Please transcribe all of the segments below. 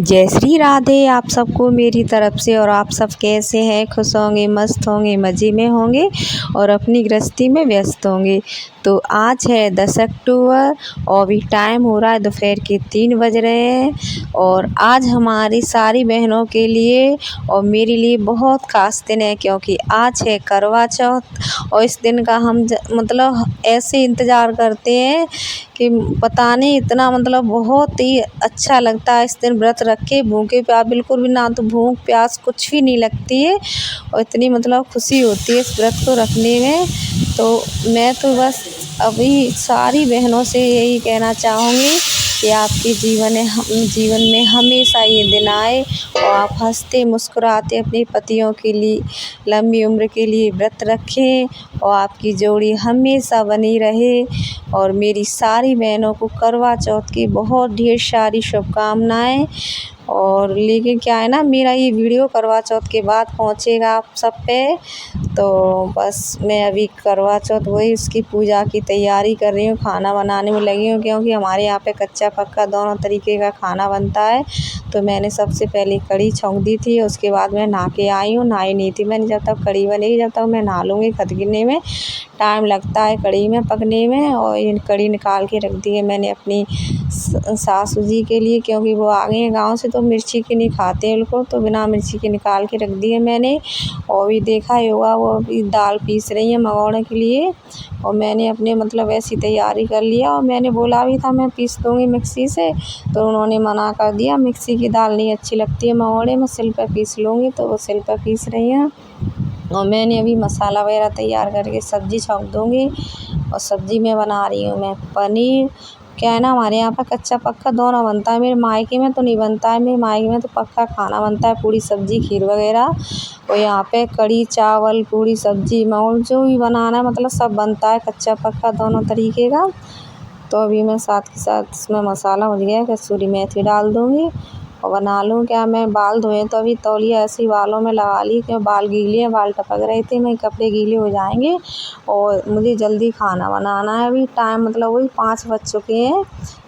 जय श्री राधे आप सबको मेरी तरफ से। और आप सब कैसे हैं? खुश होंगे, मस्त होंगे, मज़े में होंगे और अपनी गृहस्थी में व्यस्त होंगे। तो आज है 10 अक्टूबर और अभी टाइम हो रहा है दोपहर के 3 बज रहे हैं। और आज हमारी सारी बहनों के लिए और मेरे लिए बहुत खास दिन है, क्योंकि आज है करवा चौथ। और इस दिन का हम मतलब ऐसे इंतज़ार करते हैं कि पता नहीं, इतना मतलब बहुत ही अच्छा लगता है। इस दिन व्रत रख के भूखे प्यास बिल्कुल भी ना, तो भूख प्यास कुछ भी नहीं लगती है और इतनी मतलब खुशी होती है इस व्रत को रखने में। तो मैं तो बस अभी सारी बहनों से यही कहना चाहूँगी कि आपके जीवन में हमेशा ये दिन आए और आप हंसते मुस्कुराते अपने पतियों के लिए लंबी उम्र के लिए व्रत रखें और आपकी जोड़ी हमेशा बनी रहे। और मेरी सारी बहनों को करवा चौथ की बहुत ढेर सारी शुभकामनाएं। और लेकिन क्या है ना, मेरा ये वीडियो करवा चौथ के बाद पहुंचेगा आप सब पे। तो बस मैं अभी करवा चौथ वही उसकी पूजा की तैयारी कर रही हूँ, खाना बनाने में लगी हूँ, क्योंकि हमारे यहाँ पे कच्चा पक्का दोनों तरीके का खाना बनता है। तो मैंने सबसे पहले कढ़ी छौंक दी थी, उसके बाद मैं नहा के आई हूँ। नहाई नहीं थी मैंने, जब तक कढ़ी बनेगी जब तक मैं नहा लूँगी। खदकने में टाइम लगता है कढ़ी में पकने में। और ये कढ़ी निकाल के रख दी है मैंने अपनी सासू जी के लिए, क्योंकि वो आ गए हैं गाँव से, तो मिर्ची की नहीं खाते हैं बिल्कुल, तो बिना मिर्ची के निकाल के रख दी है मैंने। और भी देखा होगा वो अभी दाल पीस रही है मगोड़े के लिए। और मैंने अपने मतलब ऐसी तैयारी कर लिया, और मैंने बोला भी था मैं पीस दूँगी मिक्सी से, तो उन्होंने मना कर दिया। मिक्सी की दाल नहीं अच्छी लगती है मगोड़े में, सिल पर पीस लूँगी। तो वो सिल पर पीस रही हैं। और मैंने अभी मसाला वगैरह तैयार करके सब्ज़ी छौंक दूँगी। और सब्ज़ी में बना रही हूँ मैं पनीर। क्या है ना, हमारे यहाँ पर कच्चा पक्का दोनों बनता है। मेरे मायके में तो नहीं बनता है, मेरे मायके में तो पक्का खाना बनता है, पूड़ी सब्ज़ी खीर वगैरह। और यहाँ पे कढ़ी चावल पूड़ी सब्ज़ी और जो भी बनाना है मतलब सब बनता है कच्चा पक्का दोनों तरीके का। तो अभी मैं साथ के साथ इसमें मसाला हो गया, कसूरी मेथी डाल दूँगी और बना लूँ। क्या मैं बाल धोए तो अभी तौलिया ऐसे ही बालों में लगा ली, क्यों बाल गीले हैं, बाल टपक रहे थे। मेरे कपड़े गीले हो जाएंगे और मुझे जल्दी खाना बनाना है। अभी टाइम मतलब वही 5 बज चुके हैं,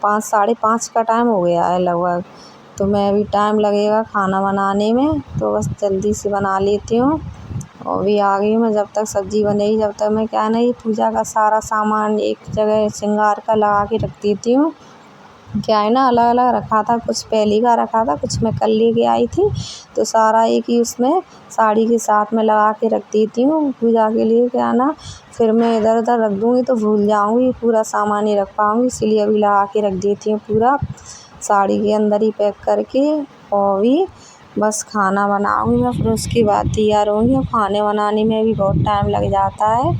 5 साढ़े 5 का टाइम हो गया है लगभग। तो मैं अभी टाइम लगेगा खाना बनाने में, तो बस जल्दी से बना लेती हूँ। और भी आ गई मैं, जब तक सब्ज़ी बनेगी जब तक मैं क्या नहीं पूजा का सारा सामान एक जगह श्रृंगार का लगा के रख देती हूँ। क्या है ना, अलग अलग रखा था, कुछ पहले का रखा था, कुछ मैं कल लेके आई थी, तो सारा एक ही उसमें साड़ी के साथ में लगा के रख देती हूँ पूजा के लिए। क्या ना, फिर मैं इधर उधर रख दूँगी तो भूल जाऊँगी, पूरा सामान नहीं रख पाऊँगी, इसीलिए अभी लगा के रख देती हूँ पूरा साड़ी के अंदर ही पैक करके। और भी बस खाना बनाऊँगी मैं, फिर उसके बाद तैयार होंगी। और खाने बनाने में भी बहुत टाइम लग जाता है,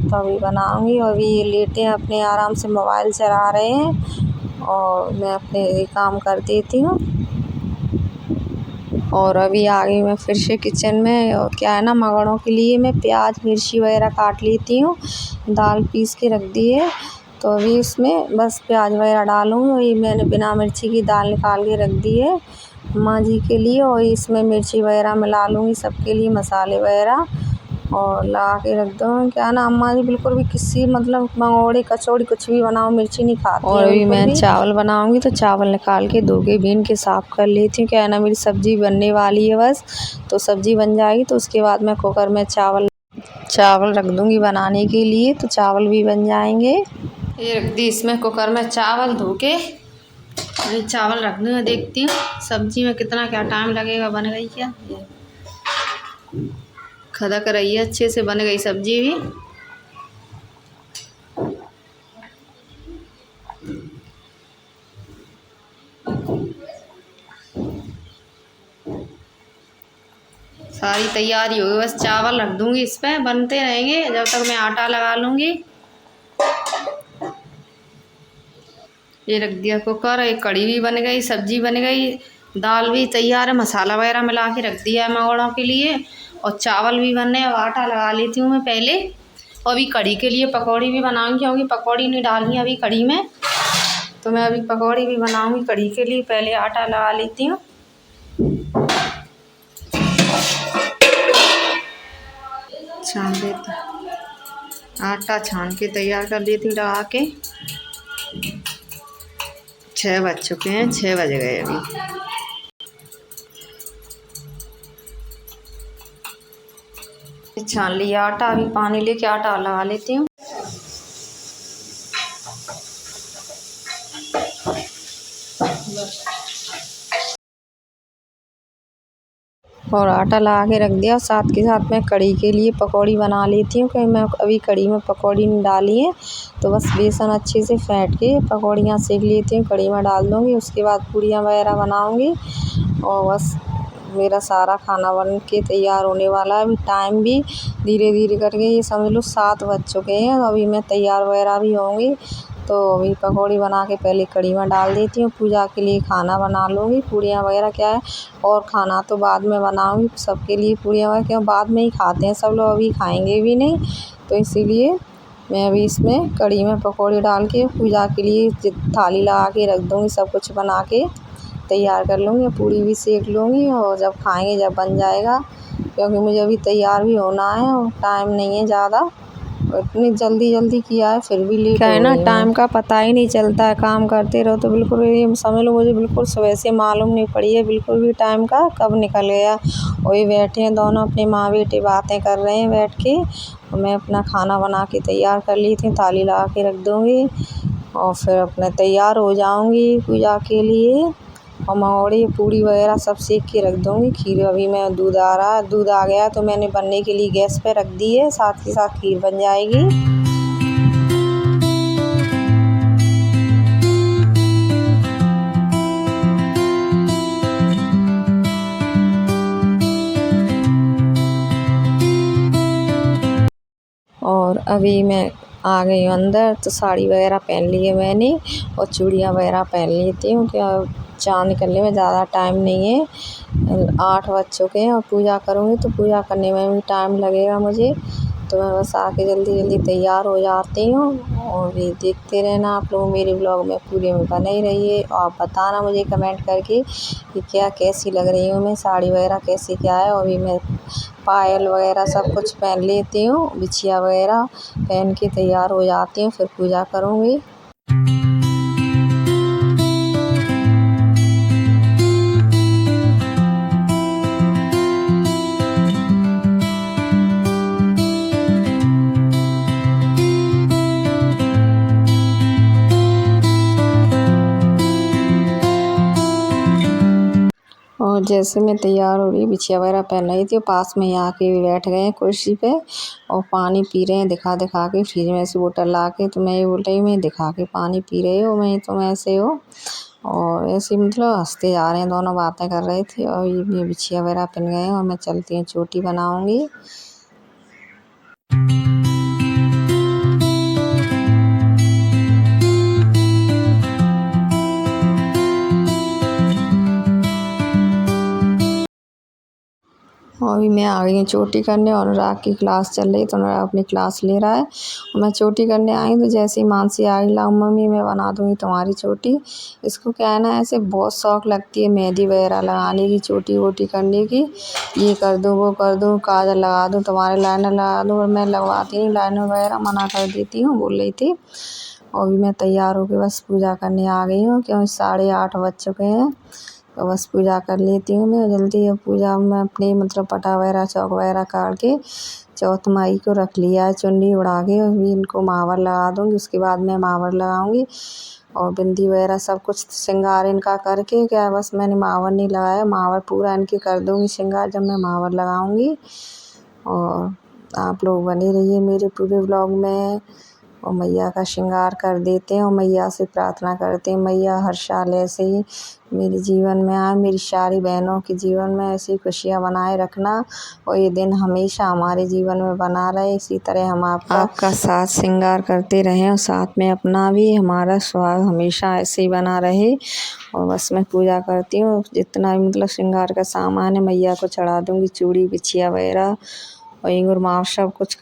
तो अभी बनाऊँगी। और अभी ये लेटे अपने आराम से मोबाइल चला रहे हैं और मैं अपने ये काम कर देती हूँ। और अभी आ गई मैं फिर से किचन में। और क्या है ना, मगड़ों के लिए मैं प्याज मिर्ची वगैरह काट लेती हूँ, दाल पीस के रख दी है। तो अभी इसमें बस प्याज वगैरह डालूँगी। और ये मैंने बिना मिर्ची की दाल निकाल के रख दी है माँ जी के लिए। और इसमें मिर्ची वगैरह मिला लूँगी सबके लिए, मसाले वगैरह और लगा के रख दो। क्या ना, अम्मा जी बिल्कुल भी किसी मतलब मंगोड़े कचौड़ी कुछ भी बनाओ मिर्ची नहीं खाती हैं। और अभी मैं चावल बनाऊंगी, तो चावल निकाल के धो के बीन के साफ़ कर लेती हूँ। क्या है ना, मेरी सब्ज़ी बनने वाली है बस, तो सब्ज़ी बन जाएगी तो उसके बाद मैं कुकर में चावल रख दूँगी बनाने के लिए, तो चावल भी बन जाएंगे। ये रख दी इसमें कुकर में चावल धो के, चावल रख दूँ। देखती हूँ सब्ज़ी में कितना क्या टाइम लगेगा। बन गई क्या, खदक रही है, अच्छे से बन गई सब्जी भी। सारी तैयारी हो गई, बस चावल रख दूंगी इस पे, बनते रहेंगे जब तक मैं आटा लगा लूँगी। ये रख दिया कुकर, एक कढ़ी भी बन गई, सब्जी बन गई, दाल भी तैयार है, मसाला वगैरह मिला के रख दिया है मगोड़ों के लिए। और चावल भी बनने, अब आटा लगा लेती हूँ मैं पहले। और अभी कढ़ी के लिए पकौड़ी भी बनाऊँगी, क्योंकि पकौड़ी नहीं डालनी अभी कढ़ी में, तो मैं अभी पकौड़ी भी बनाऊँगी कढ़ी के लिए। पहले आटा लगा लेती हूँ। छान देती, आटा छान के तैयार कर लेती हूँ लगा के। 6 बज चुके हैं, 6 बज गए अभी। फिर छान लिया आटा। अभी पानी लेके आटा लगा लेती हूँ। और आटा लगा के रख दिया। साथ के साथ मैं कढ़ी के लिए पकौड़ी बना लेती हूँ, क्योंकि मैं अभी कढ़ी में पकौड़ी नहीं डाली है। तो बस बेसन अच्छे से फेंट के पकौड़ियाँ सेक लेती हूँ, कढ़ी में डाल दूँगी। उसके बाद पूड़ियाँ वगैरह बनाऊँगी और बस मेरा सारा खाना बन के तैयार होने वाला है। अभी टाइम भी धीरे धीरे करके ये समझ लो 7 बज चुके हैं। अभी मैं तैयार वगैरह भी होंगी। तो अभी पकौड़ी बना के पहले कढ़ी में डाल देती हूँ। पूजा के लिए खाना बना लूँगी। पूड़ियाँ वगैरह क्या है, और खाना तो बाद में बनाऊँगी सबके लिए। पूड़ियाँ वगैरह क्या बाद में ही खाते हैं सब लोग, अभी खाएँगे भी नहीं। तो इसीलिए मैं अभी इसमें कढ़ी में पकौड़ी डाल के पूजा के लिए थाली लगा के रख दूँगी। सब कुछ बना के तैयार कर लूँगी। पूड़ी भी सेक लूँगी और जब खाएँगे जब बन जाएगा, क्योंकि मुझे अभी तैयार भी होना है और टाइम नहीं है ज़्यादा। इतनी जल्दी जल्दी किया है फिर भी लेट क्या है हो ना, रही टाइम हूँ। का पता ही नहीं चलता है। काम करते रहो तो बिल्कुल ये समझ लो मुझे बिल्कुल सुबह से मालूम नहीं पड़ी है बिल्कुल भी टाइम का कब निकल गया। वही बैठे हैं दोनों अपने माँ बेटे बातें कर रहे हैं बैठ के, और मैं अपना खाना बना के तैयार कर ली थी। थाली लगा के रख दूँगी और फिर अपने तैयार हो जाऊँगी पूजा के लिए। और मौड़ी पूड़ी वगैरह सब सेक के रख दूँगी। खीर अभी मैं दूध आ गया तो मैंने बनने के लिए गैस पे रख दी है। साथ के साथ खीर बन जाएगी। और अभी मैं आ गई हूँ अंदर, तो साड़ी वगैरह पहन ली है मैंने और चूड़ियाँ वगैरह पहन लेती हूँ। क्या चाँद निकलने में ज़्यादा टाइम नहीं है, 8 बज चुके हैं। और पूजा करूँगी तो पूजा करने में भी टाइम लगेगा मुझे। तो मैं बस आके जल्दी जल्दी तैयार हो जाती हूँ। और ये देखते रहना आप लोग मेरे ब्लॉग में पूरे में बने ही रहिए। और आप बताना मुझे कमेंट करके कि क्या कैसी लग रही हूँ मैं, साड़ी वगैरह कैसी क्या है। और अभी मैं पायल वगैरह सब कुछ पहन लेती हूँ, बिछिया वगैरह पहन के तैयार हो जाती हूँ, फिर पूजा करूँगी। और जैसे मैं तैयार हो रही बिछिया वगैरह पहन रही थी, और पास में ही आके भी बैठ गए हैं कुर्सी पे और पानी पी रहे हैं दिखा दिखा के। फ्रिज में से बोतल ला के, तो मैं ये बोल रही मैं दिखा के पानी पी रही हो, मैं तुम ऐसे हो। और ऐसे मतलब हंसते जा रहे हैं, दोनों बातें कर रहे थे। और ये बिछिया वगैरह पहन गए हैं और मैं चलती हूँ चोटी बनाऊँगी। और अभी मैं आ गई हूँ चोटी करने, और अनुराग की क्लास चल रही, तो अनुराग अपनी क्लास ले रहा है और मैं चोटी करने आई। तो जैसे ही मानसी आई, लाओ मम्मी मैं बना दूँगी तुम्हारी चोटी। इसको क्या है ना, ऐसे बहुत शौक लगती है मेहंदी वगैरह लगाने की, चोटी वोटी करने की। ये कर दूँ वो कर दूँ, काजल लगा दूँ, तुम्हारे लाइनर लगा दूँ, और मैं लगवाती नहीं लाइनर वगैरह, मना कर देती हूँ, बोल रही थी। और अभी मैं तैयार होकर बस पूजा करने आ गई हूँ, क्योंकि 8:30 बज चुके हैं। तो बस पूजा कर लेती हूँ मैं जल्दी। और पूजा में अपनी मतलब पटा वगैरह चौक वगैरह काट के चौथ माई को रख लिया है, चुन्नी उड़ा के। अभी इनको महावर लगा दूँगी, उसके बाद मैं महावर लगाऊँगी। और बिंदी वगैरह सब कुछ श्रृंगार इनका करके, क्या बस मैंने महावर नहीं लगाया, महावर पूरा इनके कर दूँगी श्रृंगार जब मैं महावर लगाऊँगी। और आप लोग बने रहिए मेरे पूरे ब्लॉग में। और मैया का श्रृंगार कर देते हैं और मैया से प्रार्थना करते हैं, मैया हर साल ऐसे ही मेरे जीवन में आए, मेरी सारी बहनों के जीवन में ऐसी खुशियाँ बनाए रखना, और ये दिन हमेशा हमारे जीवन में बना रहे। इसी तरह हम आपका साथ श्रृंगार करते रहें, और साथ में अपना भी, हमारा स्वागत हमेशा ऐसे ही बना रहे। और बस मैं पूजा करती हूँ, जितना भी मतलब श्रृंगार का सामान है मैया को चढ़ा दूँगी, चूड़ी बिछिया वगैरह और इंगूर माव सब कुछ।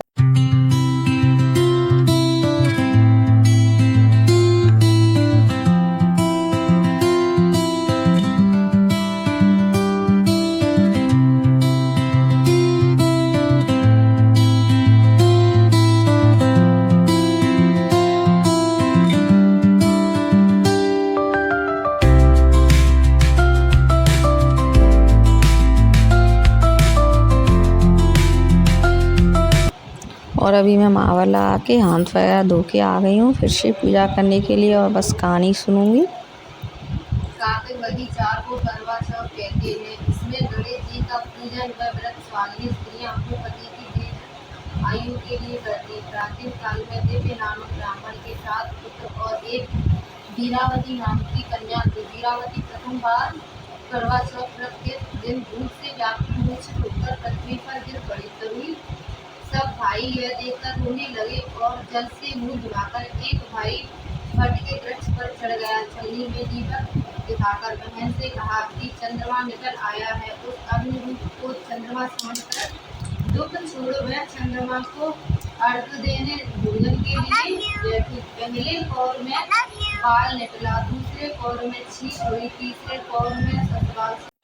और अभी मैं मावर लगा के हाथ वगैरह धो के आ गई हूँ फिर से पूजा करने के लिए और बस कहानी सुनूंगी। कार्तिक वधी 4 को करवा चौथ कहते हैं। इसमें गणेश जी का पूजन व व्रत स्वाधीन स्त्रियां अपने पति की दीर्घ आयु के लिए करती। प्राचीन काल में दिव्य नामक ब्राह्मण के 7 पुत्र और एक वीरावती नाम की कन्या थी। वीरावती प्रथम बार करवा चौथ व्रत के दिन धूप से व्याकुल मूर्छित होकर पृथ्वी पर गिर पड़ी। तभी सब भाई यह देखकर रोने लगे और जल से मुंह धुलाकर एक भाई वट के वृक्ष पर चढ़ गया। छलनी में दीपक दिखाकर बहन से कहा कि चंद्रमा निकल आया है। उस अग्निरूप को चंद्रमा समझकर दुख छोड़ वह चंद्रमा को अर्घ्य देने भोजन के लिए बैठी। पहले पौर में बाल निकला, दूसरे पौर में छींक हुई, तीसरे पौर में ससुराल से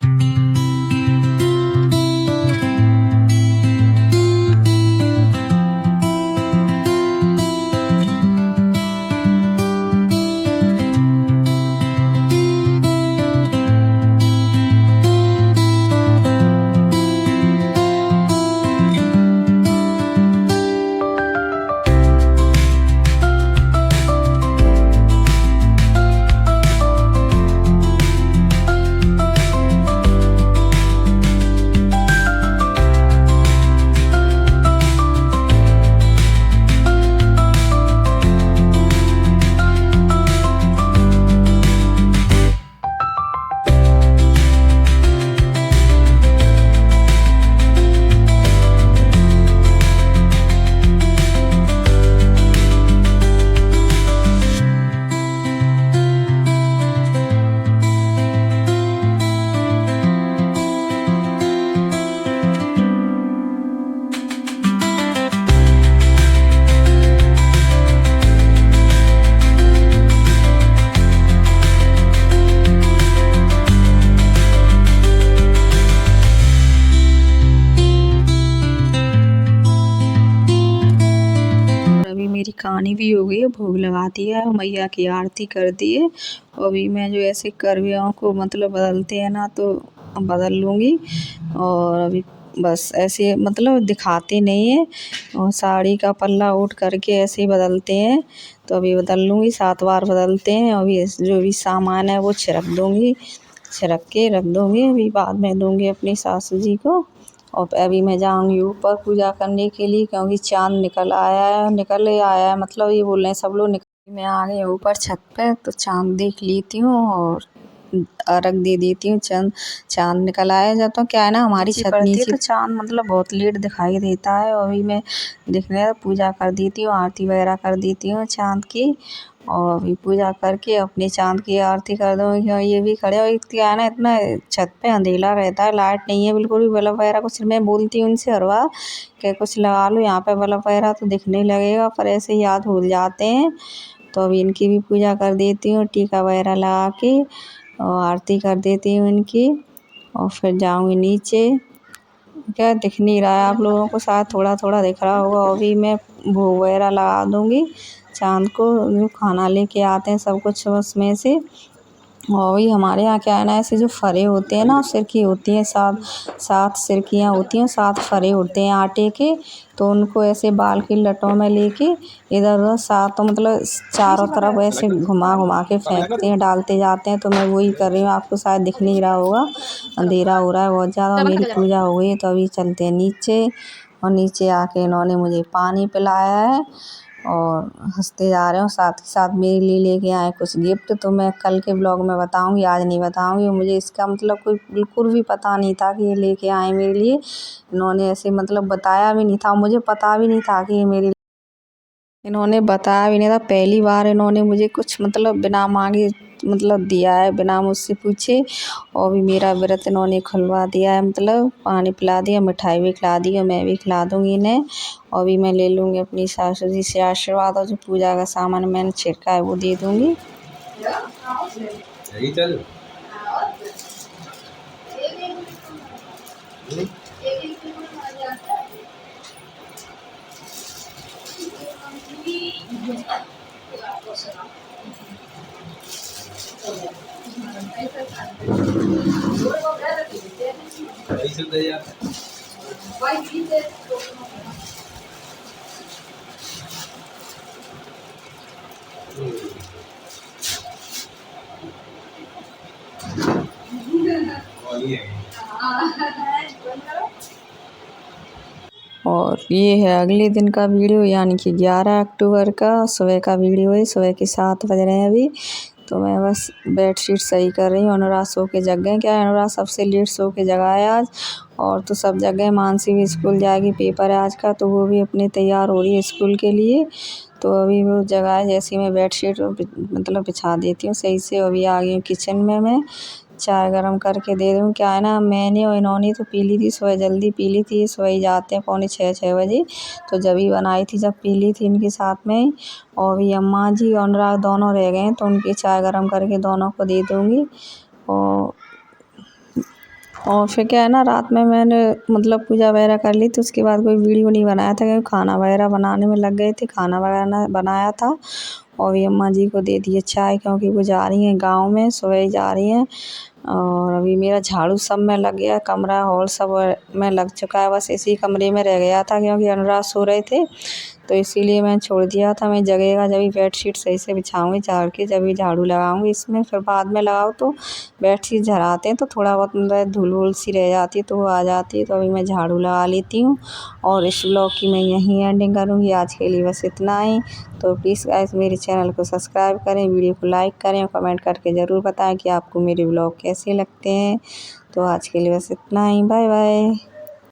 मेरी कहानी भी हो गई है, भोग लगा दिया है, मैया की आरती कर दी है। अभी मैं जो ऐसे करवियों को मतलब बदलते हैं ना तो बदल लूँगी और अभी बस ऐसे मतलब दिखाते नहीं है और साड़ी का पल्ला उठ करके ऐसे ही बदलते हैं। तो अभी बदल लूँगी, 7 बार बदलते हैं। अभी जो भी सामान है वो छिड़क दूँगी, छिड़क के रख दूँगी, अभी बाद में दूँगी अपनी सासू जी को। और अभी मैं जाऊँगी ऊपर पूजा करने के लिए क्योंकि चाँद निकल आया है मतलब ये बोल रहे हैं सब लोग। मैं आ गई ऊपर छत पे तो चाँद देख लेती हूँ और अर्घ दे देती हूँ। चाँद निकल आया जब तो क्या है ना हमारी छत नीचे तो चाँद मतलब बहुत लेट दिखाई देता है। और अभी मैं देखने पूजा कर देती हूँ, आरती वगैरह कर देती हूँ चाँद की। और अभी पूजा करके अपने चाँद की आरती कर दूँगी। ये भी खड़े हो क्या है ना इतना छत पे अंधेरा रहता है, लाइट नहीं है बिल्कुल भी। बल्ब वगैरह कुछ मैं बोलती हूँ उनसे हर बार कि कुछ लगा लो यहाँ पे बल्ब वगैरह तो दिखने लगेगा, पर ऐसे याद भूल जाते हैं। तो अभी इनकी भी पूजा कर देती हूँ टीका वगैरह लगा के और आरती कर देती हूँ इनकी। और फिर जाऊँगी नीचे। क्या दिख नहीं रहा है आप लोगों को, शायद थोड़ा थोड़ा दिख रहा होगा। अभी मैं भोग वगैरह लगा दूँगी चाँद को, जो खाना लेके आते हैं सब कुछ उसमें से। और वही हमारे यहाँ क्या है ना ऐसे जो फरे होते हैं ना सिरकी होती हैं, 7 सिरकियाँ होती हैं, 7 फरे होते हैं आटे के। तो उनको ऐसे बाल की लटों में लेके इधर उधर 7 मतलब चारों तरफ ऐसे घुमा घुमा के फेंकते हैं, डालते जाते हैं। तो मैं वही कर रही हूँ, आपको शायद दिख नहीं रहा होगा, अंधेरा हो रहा है बहुत ज़्यादा। मेरी पूजा हो गई तो अभी चलते हैं नीचे। और नीचे आके इन्होंने मुझे पानी पिलाया है और हंसते जा रहे हो। साथ ही साथ मेरे लिए लेके आए कुछ गिफ्ट, तो मैं कल के ब्लॉग में बताऊंगी, आज नहीं बताऊंगी। मुझे इसका मतलब कोई बिल्कुल भी पता नहीं था कि ये लेके आए मेरे लिए। इन्होंने ऐसे मतलब बताया भी नहीं था, मुझे पता भी नहीं था कि ये मेरे, इन्होंने बताया भी नहीं था। पहली बार इन्होंने मुझे कुछ मतलब बिना मांगे मतलब दिया है, बिना मुझसे पूछे। और भी मेरा व्रत इन्होंने खुलवा दिया है, मतलब पानी पिला दिया, मिठाई भी खिला दी और मैं भी खिला दूँगी इन्हें। और भी मैं ले लूँगी अपनी सासू जी से आशीर्वाद और जो पूजा का सामान मैंने छिड़का है वो दे दूँगी। और ये है अगले दिन का वीडियो, यानी कि 11 अक्टूबर का सुबह का वीडियो है। सुबह के 7 बज रहे हैं अभी। तो मैं बस बेडशीट सही कर रही हूँ। अनुराग सो के जग गए। क्या अनुराग सबसे लेट सो के जगा है आज। और तो सब जगह मानसी भी स्कूल जाएगी, पेपर है आज का, तो वो भी अपने तैयार हो रही है स्कूल के लिए। तो अभी वो जगह है, जैसे मैं बेडशीट मतलब बिछा देती हूँ सही से। अभी आ गई हूँ किचन में। मैं चाय गरम करके दे दूँ। क्या है ना, मैंने और इन्होंने तो पी ली थी सुबह, जल्दी पी ली थी। सुबह ही जाते हैं 5:45 बजे, तो जब ही बनाई थी, जब पी ली थी इनके साथ में। और अभी अम्मा जी और अनुराग दोनों रह गए हैं, तो उनकी चाय गरम करके दोनों को दे दूँगी। और फिर क्या है ना, रात में मैंने मतलब पूजा वगैरह कर ली, तो उसके बाद कोई वीडियो नहीं बनाया था, क्योंकि खाना वगैरह बनाने में लग गए थे। खाना वगैरह बनाया था और ये अम्मा जी को दे दिए चाय, क्योंकि वो जा रही हैं गाँव में, सुबह ही जा रही हैं। और अभी मेरा झाड़ू सब में लग गया, कमरा हॉल सब में लग चुका है। बस इसी कमरे में रह गया था, क्योंकि अनुराग सो रहे थे, तो इसीलिए मैं छोड़ दिया था। मैं जगेगा जब भी बेडशीट सही से बिछाऊँगी, झाड़ के जब भी झाड़ू लगाऊँगी इसमें। फिर बाद में लगाओ तो बेडशीट झड़ाते हैं तो थोड़ा बहुत मतलब धूल सी रह जाती है, तो वो आ जाती है। तो अभी मैं झाड़ू लगा लेती हूँ। और इस ब्लॉग की मैं यहीं एंडिंग करूँगी। आज के लिए बस इतना ही। तो प्लीज़ गाइस मेरे चैनल को सब्सक्राइब करें, वीडियो को लाइक करें और कमेंट करके ज़रूर बताएं कि आपको मेरे ब्लॉग कैसे लगते हैं। तो आज के लिए बस इतना ही। Bye bye.